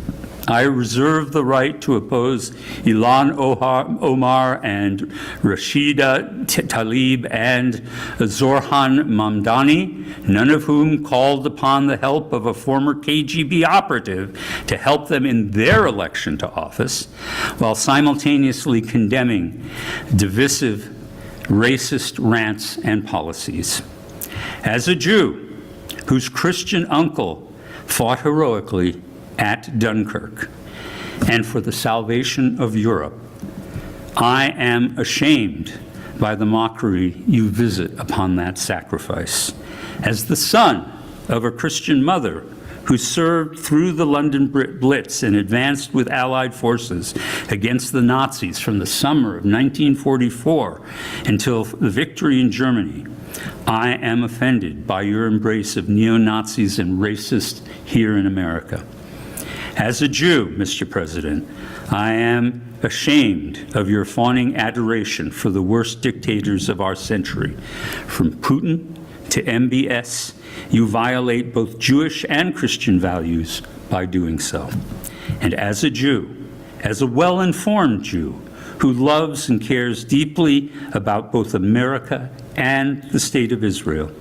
Speaker 4: I reserve the right to oppose Ilan Omar and Rashida Tlaib and Zorhan Mamdani, none of whom called upon the help of a former KGB operative to help them in their election to office, while simultaneously condemning divisive, racist rants and policies. As a Jew whose Christian uncle fought heroically at Dunkirk and for the salvation of Europe, I am ashamed by the mockery you visit upon that sacrifice. As the son of a Christian mother who served through the London Blitz and advanced with Allied forces against the Nazis from the summer of 1944 until the victory in Germany, I am offended by your embrace of neo-Nazis and racists here in America. As a Jew, Mr. President, I am ashamed of your fawning adoration for the worst dictators of our century. From Putin to MBS, you violate both Jewish and Christian values by doing so. And as a Jew, as a well-informed Jew who loves and cares deeply about both America and the State of Israel,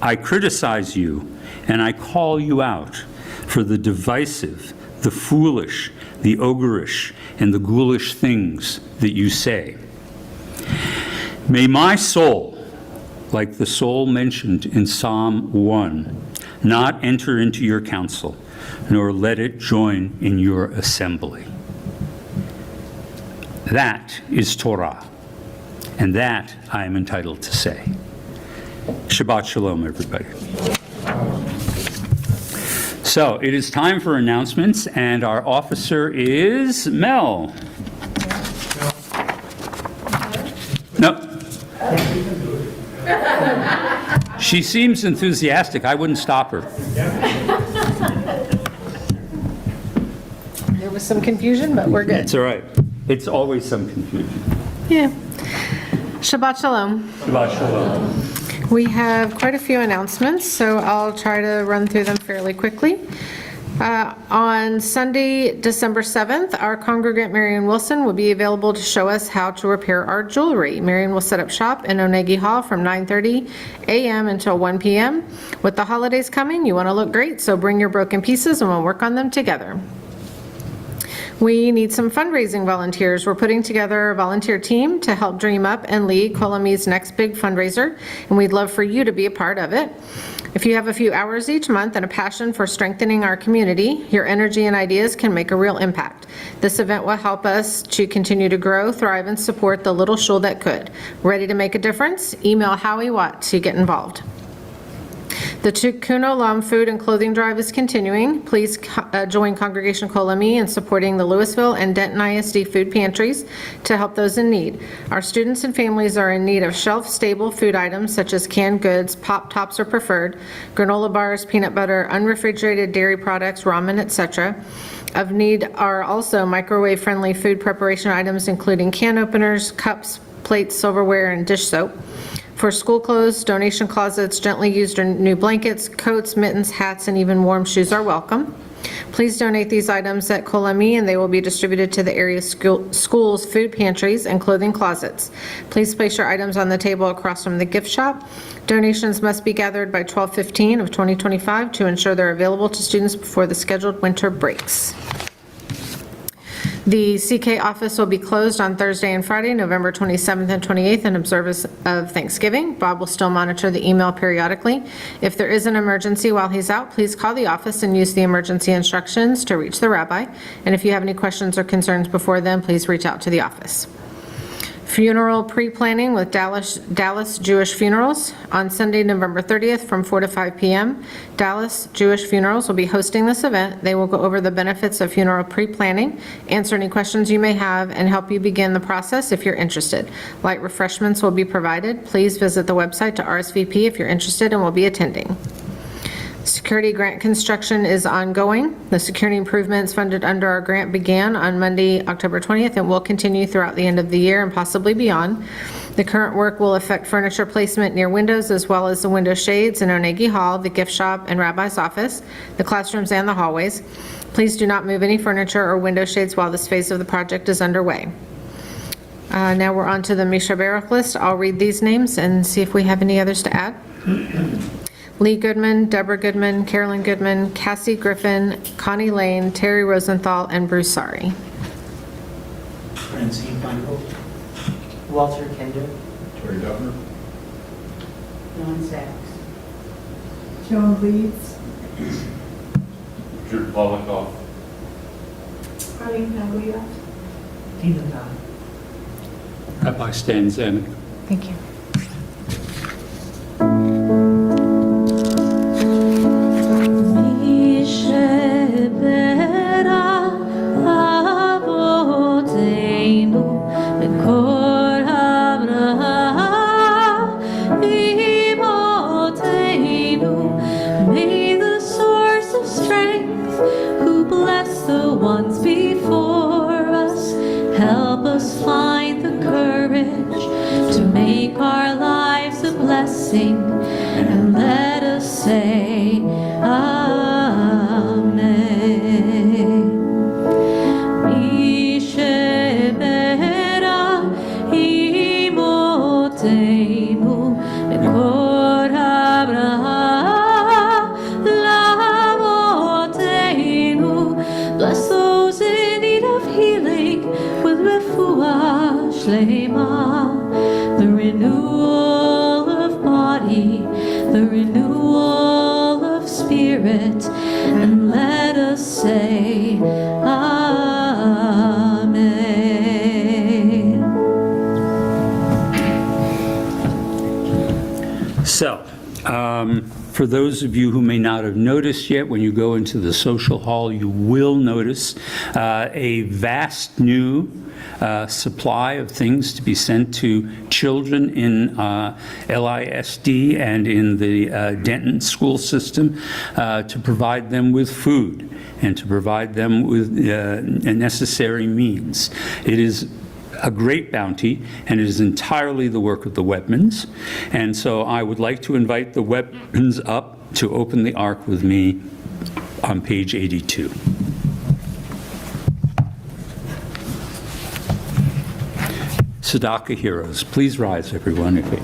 Speaker 4: I criticize you and I call you out for the divisive, the foolish, the ogreish, and the ghoulish things that you say. May my soul, like the soul mentioned in Psalm 1, not enter into your counsel, nor let it join in your assembly. That is Torah, and that I am entitled to say. Shabbat Shalom, everybody. So it is time for announcements, and our officer is Mel. No. She seems enthusiastic. I wouldn't stop her.
Speaker 9: There was some confusion, but we're good.
Speaker 4: It's all right. It's always some confusion.
Speaker 9: Yeah. Shabbat Shalom.
Speaker 4: Shabbat shalom.
Speaker 9: We have quite a few announcements, so I'll try to run through them fairly quickly. On Sunday, December 7th, our congregant Marion Wilson will be available to show us how to repair our jewelry. Marion will set up shop in Onegi Hall from 9:30 a.m. until 1 p.m. With the holidays coming, you want to look great, so bring your broken pieces and we'll work on them together. We need some fundraising volunteers. We're putting together a volunteer team to help dream up and lead Kol Ami's next big fundraiser, and we'd love for you to be a part of it. If you have a few hours each month and a passion for strengthening our community, your energy and ideas can make a real impact. This event will help us to continue to grow, thrive, and support the little shul that could. Ready to make a difference? Email Howie Watt to get involved. The Tikkun Olam food and clothing drive is continuing. Please join Congregation Kol Ami in supporting the Louisville and Denton ISD food pantries to help those in need. Our students and families are in need of shelf-stable food items such as canned goods, Pop Tops are preferred, granola bars, peanut butter, unrefrigerated dairy products, ramen, etc. Of need are also microwave-friendly food preparation items including can openers, cups, plates, silverware, and dish soap. For school clothes, donation closets, gently used or new blankets, coats, mittens, hats, and even warm shoes are welcome. Please donate these items at Kol Ami and they will be distributed to the area schools, food pantries, and clothing closets. Please place your items on the table across from the gift shop. Donations must be gathered by 12/15 of 2025 to ensure they're available to students before the scheduled winter breaks. The CK office will be closed on Thursday and Friday, November 27th and 28th in observance of Thanksgiving. Bob will still monitor the email periodically. If there is an emergency while he's out, please call the office and use the emergency instructions to reach the rabbi. And if you have any questions or concerns before then, please reach out to the office. Funeral pre-planning with Dallas Jewish Funerals on Sunday, November 30th from 4 to 5 p.m. Dallas Jewish Funerals will be hosting this event. They will go over the benefits of funeral pre-planning, answer any questions you may have, and help you begin the process if you're interested. Light refreshments will be provided. Please visit the website to RSVP if you're interested and will be attending. Security grant construction is ongoing. The security improvements funded under our grant began on Monday, October 20th, and will continue throughout the end of the year and possibly beyond. The current work will affect furniture placement near windows as well as the window shades in Onegi Hall, the gift shop, and Rabbi's office, the classrooms, and the hallways. Please do not move any furniture or window shades while this phase of the project is underway. Now we're on to the Misha Baruch list. I'll read these names and see if we have any others to add. Lee Goodman, Deborah Goodman, Carolyn Goodman, Cassie Griffin, Connie Lane, Terry Rosenthal, and Bruce Sari.
Speaker 10: Francine Michael,
Speaker 5: Walter Kinder.
Speaker 1: Terry Dubner.
Speaker 2: John Sachs. Joan Leeds.
Speaker 1: Richard Polikoff.
Speaker 2: Arlene Paglia.
Speaker 5: Tina Todd.
Speaker 4: Rabbi Stan Zanuck.
Speaker 9: Thank you.
Speaker 8: May the source of strength, who bless the ones before us, help us find the courage to make our lives a blessing, and let us say Amen. Mishebera imotenu bekor Abraham lamotenu. Bless those in need of healing with refuah shlema, the renewal of body, the renewal of spirit, and let us say Amen.
Speaker 4: So, For those of you who may not have noticed yet, when you go into the social hall, you will notice a vast new supply of things to be sent to children in LISD and in the Denton school system to provide them with food and to provide them with necessary means. It is a great bounty, and it is entirely the work of the Webmans. And so I would like to invite the Webmans up to open the Ark with me on page 82. Tzedakah heroes, please rise, everyone. Okay.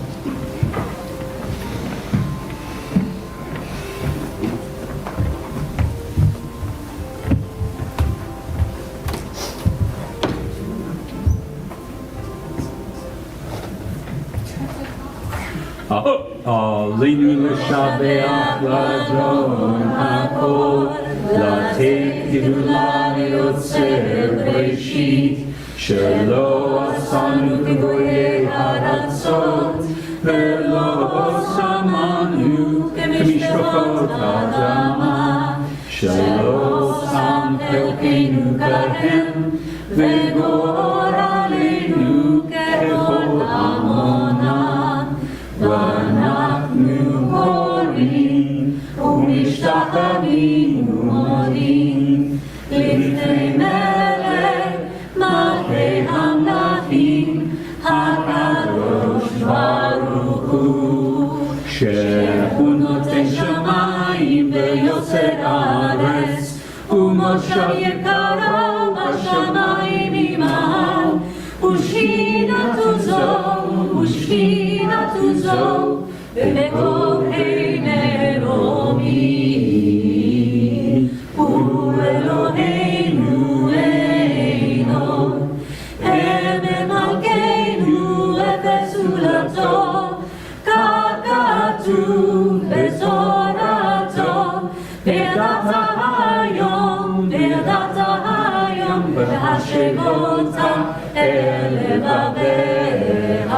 Speaker 4: Alinu l'shabeach l'adon hakol, l'atei kidulani yotzer b'reshit, shelo asanu k'goyei haratzot, velo samanu k'mishpachot ha'adama, shelo sam chelkeinu kahem, v'gor aleinu kechol amonam. ואנחנו קוראים ומשתחווים ומודים לפני מלך מלכי המלכים הקדוש ברוך הוא שהוא נותן שמיים ויוצר ארץ ומושב יקרו בשמיים ממעל ושכינתו זו ושכינתו זו במקומי מרומי הוא אלוהינו אינו הם מלכנו ופסולתו כך כתוב בזורתו וידעת היום והשבות אל לבביך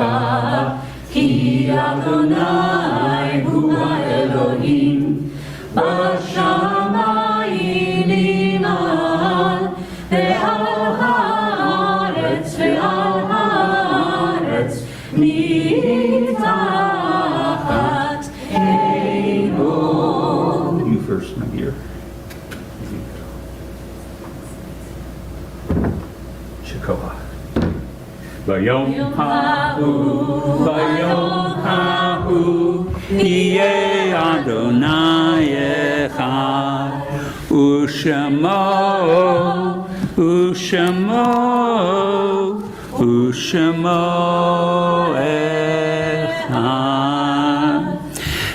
Speaker 4: כי אדוני הוא האלוהים בשמיים למעל ועל הארץ מתחת עינו. You first, my dear. Shekoah. Bayom hahu yeh Adonai echad u'shemo echad.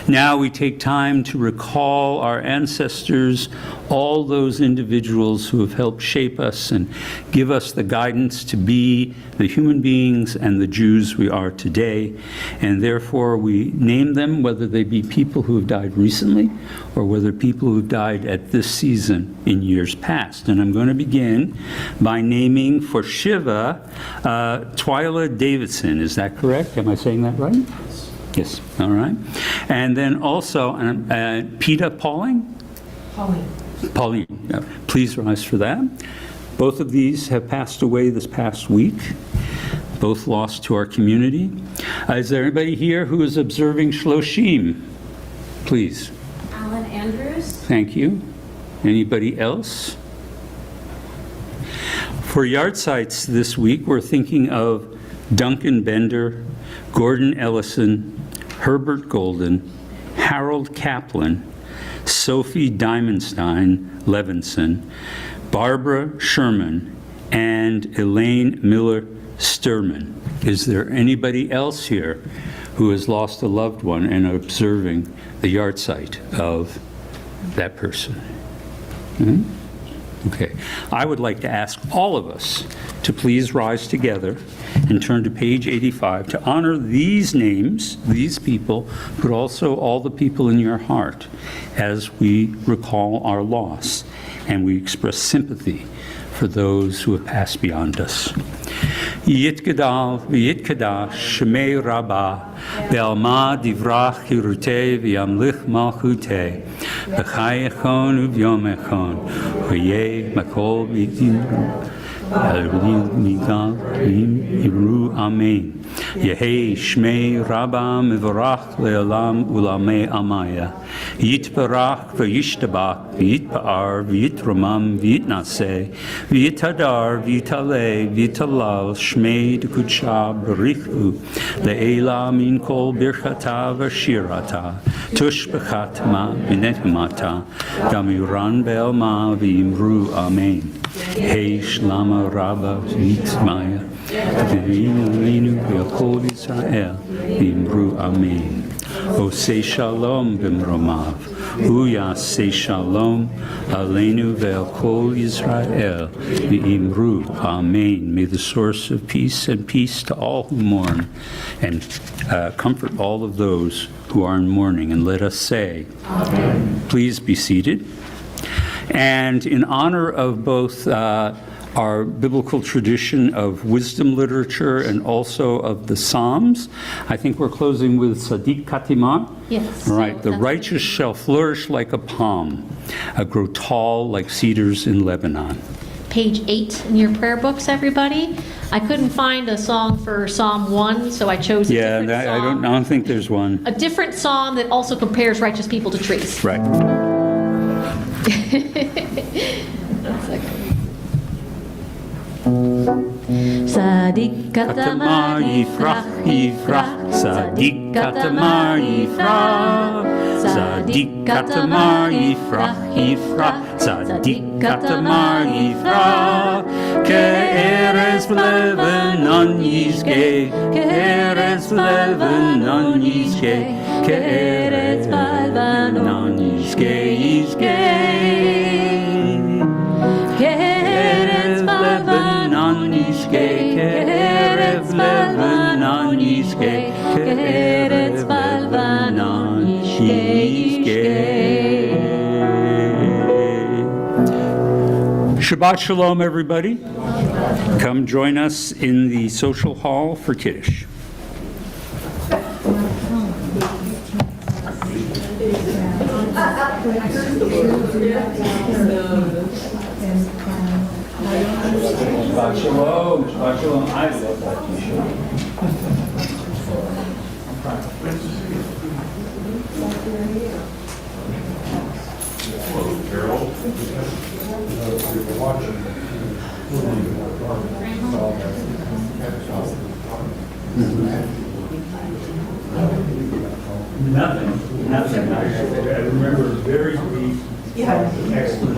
Speaker 4: Now we take time to recall our ancestors, all those individuals who have helped shape us and give us the guidance to be the human beings and the Jews we are today. And therefore we name them, whether they be people who have died recently or whether people who have died at this season in years past. And I'm going to begin by naming for Shiva, Twyla Davidson. Is that correct? Am I saying that right? Yes, all right. And then also, Peta Pauling? Pauline, please rise for that. Both of these have passed away this past week, both lost to our community. Is there anybody here who is observing Shloshim? Please.
Speaker 3: Alan Andrews.
Speaker 4: Thank you. Anybody else? For yard sites this week, we're thinking of Duncan Bender, Gordon Ellison, Herbert Golden, Harold Kaplan, Sophie Diamondstein Levinson, Barbara Sherman, and Elaine Miller Sturman. Is there anybody else here who has lost a loved one and observing the yard site of that person? Okay. I would like to ask all of us to please rise together and turn to page 85 to honor these names, these people, but also all the people in your heart as we recall our loss and we express sympathy for for those who have passed beyond us. Yitgadal v'yitkadash shemei rabbah ve'alma divrach hirutei v'yamlich malchutei v'chai echon u'vyom echon v'yeh makol v'yitim Amen. Yehei Shmei Rabba Mivarach Le'olam Ulamei Amaya. Yitbarach v'yishtabach v'yitpa'ar v'yitramam v'yitnaseh v'yitadar v'yitaleh v'yitalal Shmei D'kudsha B'richu Le'ela min kol birchata v'shirata tush b'chatma v'nehemata gamiran be'elma v'yimru Amen. Hey Shlama Rabba Yitzmaya V'Inu V'Yakol Yisrael V'Imru Amen. Osei Shalom B'Mromav Uyasei Shalom Aleinu V'Yakol Yisrael V'Imru Amen. May the source of peace and peace to all who mourn and comfort all of those who are in mourning. And let us say, please be seated. And in honor of both our biblical tradition of wisdom literature and also of the Psalms, I think we're closing with Sadiq Katimah.
Speaker 7: Yes.
Speaker 4: Right. The righteous shall flourish like a palm, grow tall like cedars in Lebanon.
Speaker 7: Page 8 in your prayer books, everybody. I couldn't find a song for Psalm 1, so I chose a different song.
Speaker 4: I don't think there's one.
Speaker 7: A different psalm that also compares righteous people to trees.
Speaker 4: Right.
Speaker 8: Sadik katamar yifrach yifrach, Sadik katamar yifrach, Sadik katamar yifrach yifrach, Sadik katamar yifrach, Ke'erez Lebanon yizgeh, Ke'erez Lebanon yizgeh, Ke'erez Lebanon yizgeh yizgeh, Ke'erez Lebanon yizgeh, Ke'erez Lebanon yizgeh, Ke'erez Lebanon yizgeh.
Speaker 4: Shabbat Shalom, everybody. Come join us in the social hall for Kiddush. Shabbat Shalom. Shabbat Shalom. I love that Nothing. I remember very brief explanation.